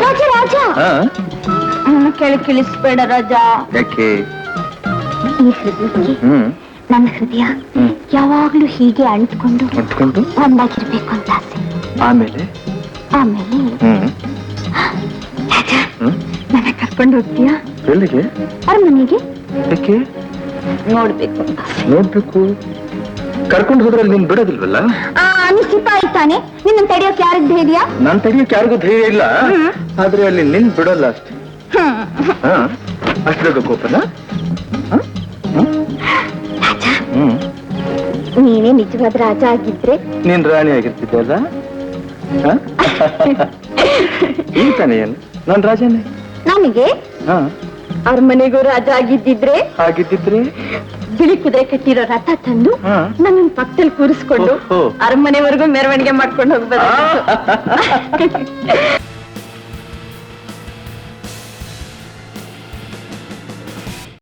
ರಾಜ ರಾಜ ಕೆಳಕಿಳಿಸ್ಬೇಡ ರಾಜ. ಯಾಕೆ? ಈ ಹೃದಯಕ್ಕೆ ನನ್ನ ಹೃದಯ ಯಾವಾಗ್ಲೂ ಹೀಗೆ ಅಂಟ್ಕೊಂಡು ಒಂದಾಗಿರ್ಬೇಕು ಅಂತ ಆಸೆ. ಆಮೇಲೆ ಆಮೇಲೆ ರಾಜ ನನ್ನ ಕರ್ಕೊಂಡು ಹೋಗ್ತೀಯಾ? ಎಲ್ಲಿಗೆ? ಅರಮನೆಗೆ. ಯಾಕೆ? ನೋಡ್ಬೇಕು. ನೋಡ್ಬೇಕು? ಕರ್ಕೊಂಡು ಹೋದ್ರೆ ನೀನ್ ಬಿಡೋದಿಲ್ವಲ್ಲ? ನೀ ಸಿಪಾಯಿ ತಾನೆ, ನಿನ್ನ ತಡೆಯೋಕೆ ಯಾರಿಗ್ ಧೈರ್ಯ? ನಾನ್ ತಡೆಯೋಕೆ ಯಾರಿಗೂ ಧೈರ್ಯ ಇಲ್ಲ, ಆದ್ರೆ ಅಲ್ಲಿ ನಿನ್ ಬಿಡೋಲ್ಲ ಅಷ್ಟೇ. ಅಷ್ಟು ಬೇಗ ಕೋಪನ? ನೀನೇ ನಿಜವಾದ ರಾಜ ಆಗಿದ್ರೆ ನೀನ್ ರಾಣಿ ಆಗಿರ್ತಿದ್ದೆ ಅಲ್ಲ? ಈ ತಾನೆ ಏನು ನಾನ್ ರಾಜನೇ. ನನಗೆ ಅರಮನೆಗೂ ರಾಜ ಆಗಿದ್ದಿದ್ರೆ ಬಿಳಿ ಕುದುರೆ ಕಟ್ಟಿರೋ ರಥ ತಂದು ನನ್ನ ಪಕ್ಕದಲ್ಲಿ ಕೂರಿಸ್ಕೊಂಡು ಅರಮನೆವರೆಗೂ ಮೆರವಣಿಗೆ ಮಾಡ್ಕೊಂಡು ಹೋಗ್ಬೋದು.